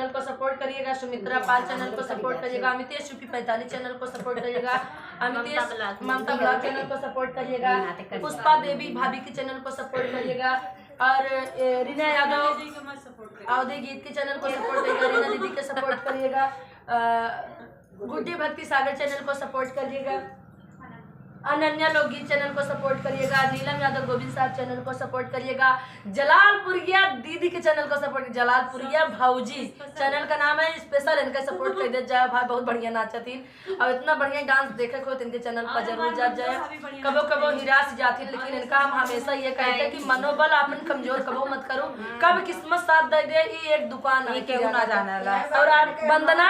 Channel को support करिएगा, सुमित्रा पाल चैनल को सपोर्ट करिएगा, अमितेश यूपी 45 चैनल को सपोर्ट करिएगा, अमितेश ममता ब्लॉग चैनल को सपोर्ट करिएगा, पुष्पा देवी भाभी के चैनल को सपोर्ट करिएगा, और रीना यादव अवधि गीत के चैनल को सपोर्ट करिएगा, रीना दीदी के सपोर्ट करिएगा, गुड्डी भक्ति सागर चैनल को सपोर्ट करिएगा, अनन्या लोकगीत चैनल को सपोर्ट करिएगा, नीलम यादव गोविंद साहब चैनल को सपोर्ट करिएगा, जलालपुरिया दीदी के चैनल को सपोर्ट, जलालपुरिया भाऊजी चैनल का नाम है, स्पेशल इनका सपोर्ट कर दे जाए भाई, बहुत बढ़िया नाचती और इतना बढ़िया डांस देखे हो तो इनके चैनल पर जरूर जा जाए। कबो कबो निराश जाती, लेकिन इनका हम हमेशा ये कहते हैं कि मनोबल आपन कमजोर कबो मत करो, कब किस्मत साथ दे दे ये एक दुकान ना जाना। और आप वंदना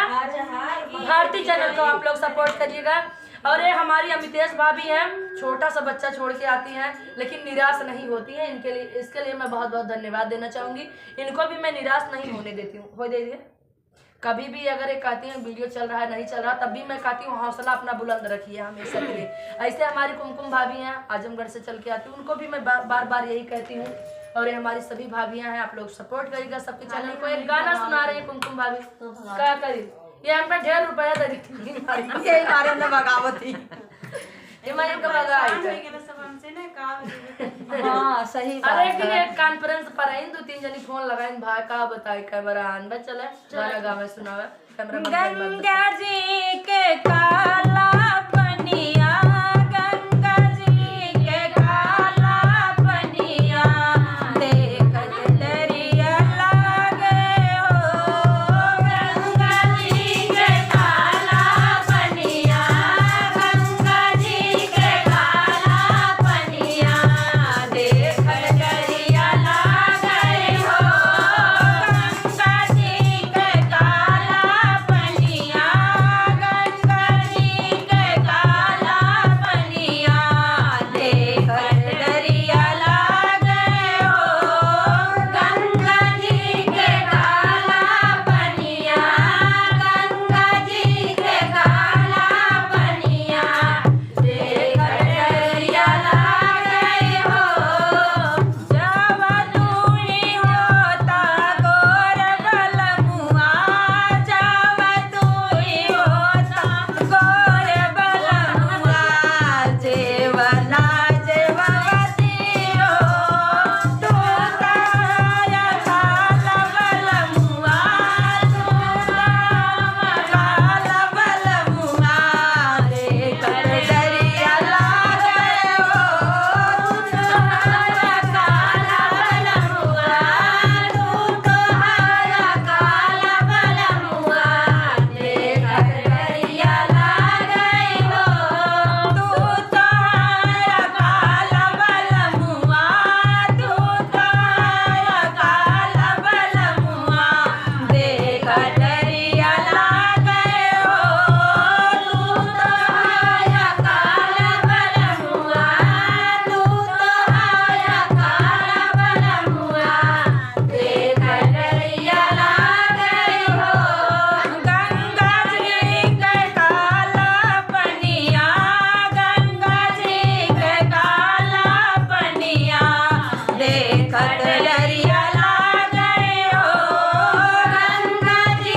भारती चैनल को आप लोग सपोर्ट करिएगा। और ये हमारी अमितेश भाभी हैं, छोटा सा बच्चा छोड़ के आती हैं लेकिन निराश नहीं होती हैं, इनके लिए इसके लिए मैं बहुत बहुत धन्यवाद देना चाहूँगी। इनको भी मैं निराश नहीं होने देती हूँ, हो दीजिए कभी भी अगर एक कहती हैं वीडियो चल रहा है नहीं चल रहा तब भी मैं कहती हूँ हौसला अपना बुलंद रखिए हमेशा के लिए। ऐसे हमारी कुमकुम भाभी हैं आजमगढ़ से चल के आती हूँ, उनको भी मैं बार बार यही कहती हूँ। और ये हमारी सभी भाभियाँ हैं, आप लोग सपोर्ट करिएगा सबके चैनल को। एक गाना सुना रहे हैं कुमकुम भाभी, क्या करी ये हम पे ढेर रुपया दे दी यही मारे हमने बगावती ये मैं इनका हाँ सही बात। अरे कि एक कॉन्फ्रेंस पर आइन 2-3 जनी फोन लगाइन भाई का बताए कैमरा आन बस चले गाना गावे सुनावे कैमरा। गंगा जी के काला पनिया, गंगा जी के काला पनिया, देखत दरिया लागे हो, गंगा जी के काला पनिया, गंगा जी के काला पनिया, देखत दरिया लागे हो, गंगा जी के काला पनिया, गंगा जी के काला पनिया, देखत दरिया लागे हो, गंगा जी के काला पनिया, गंगा जी के काला पनिया, देखत दरिया लागे हो, जब तूही होता गोर बलमुआ, जब तूही होता गोर बलमुआ, जेवना जेवती हो, तू ताया काला बलमुआ, तू काला बलमुआ, देखत दरिया लागे हो, तू ताया काला बलमुआ, तू ताया काला बलमुआ, देखत दरिया लागे हो, तू ताया काला बलमुआ, तू ताया काला बलमुआ, देखत दरिया लागे हो, तू ताया काला बलमुआ, तू ताया काला बलमुआ, देखत दरिया लागे हो, गंगा जी के काला पनिया, गंगा जी के काला पनिया, देखत दरिया लागे हो, गंगा जी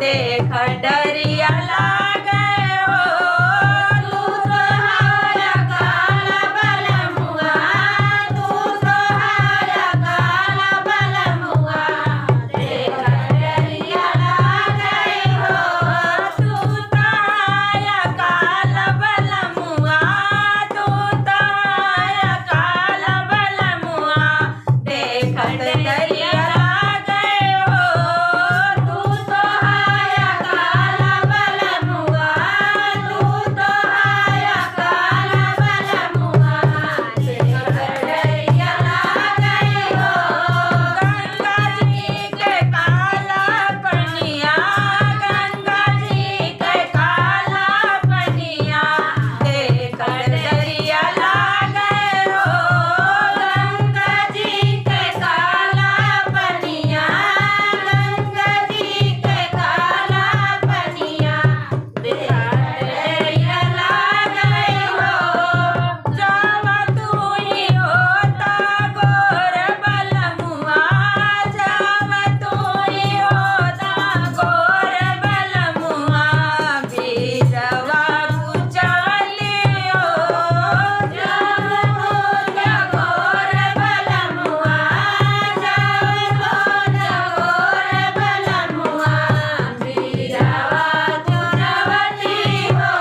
देख डरिया लागे हो तू तो हाया काला बलमुआ तू तो हाया काला बलमुआ देख डरिया लागे हो तू तो हाया काला बलमुआ तू तो हाया काला बलमुआ देख डरिया लागे हो तू तो हाया काला बलमुआ तू तो हाया काला बलमुआ देख डरिया लागे हो गंगा जी के काला पनिया गंगा जी के काला पनिया देख डरिया लागे हो गंगा जी के काला पनिया गंगा जी के काला पनिया देख डरिया लागे हो जावा तू ही होता गोर बलमुआ जावा तू ही होता गोर बलमुआ बीरवा कुचलियो जावा होता गोर बलमुआ जावा होता गोर बलमुआ बीरवा कुचवली हो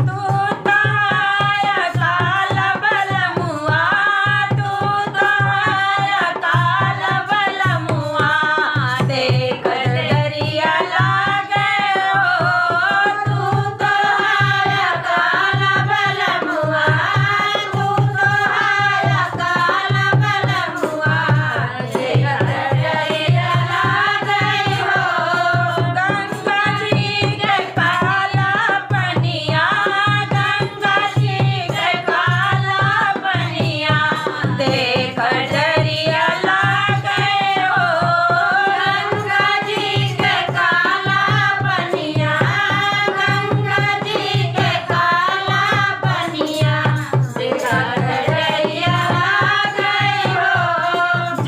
तू तो हाया काला बलमुआ तू तो हाया काला बलमुआ देख डरिया लागे हो तू तो हाया काला बलमुआ तू तो हाया काला बलमुआ देख डरिया लागे हो गंगा जी के काला पनिया गंगा जी के काला पनिया देख डरिया लागे हो गंगा जी के काला पनिया गंगा जी के काला पनिया देख डरिया लागे हो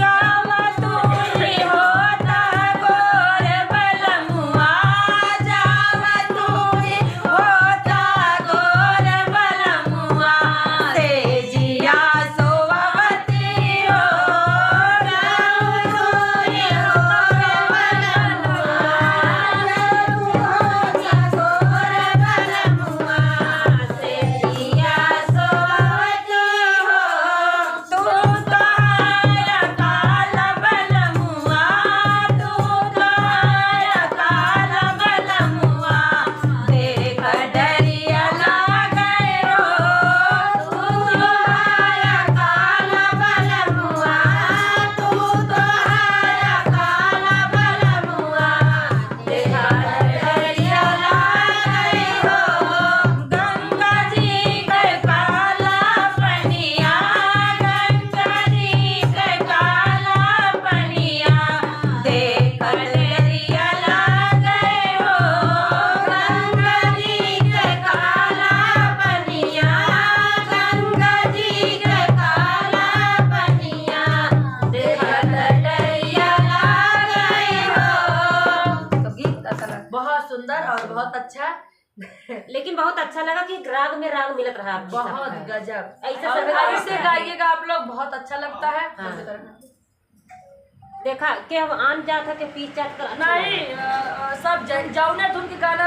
जावा तू ही होता गोर बलमुआ जावा तू ही होता गोर बलमुआ तेजिया सोवती हो जावा तू ही होता बलमुआ जावा तू होता गोर बलमुआ तेजिया सोवती हो तू तो हाया काला बलमुआ तू तो हाया काला बलमुआ देख डरिया लागे हो तू तो हाया काला बलमुआ तू तो हाया काला बलमुआ देख डरिया लागे हो गंगा जी के काला पनिया गंगा जी के काला पनिया देख डरिया लागे हो गंगा जी के काला पनिया गंगा जी के काला पनिया देख डरिया लागे हो बहुत सुंदर और बहुत अच्छा, लेकिन बहुत अच्छा लगा कि राग में राग मिलत रहा आपके साथ। बहुत गजब। ऐसे और सब ऐसे गाइएगा आप लोग, बहुत अच्छा लगता है। हाँ। देखा कि हम आन जात है कि पीछ जात कर अच्छा नहीं सब जौने धुन के गाना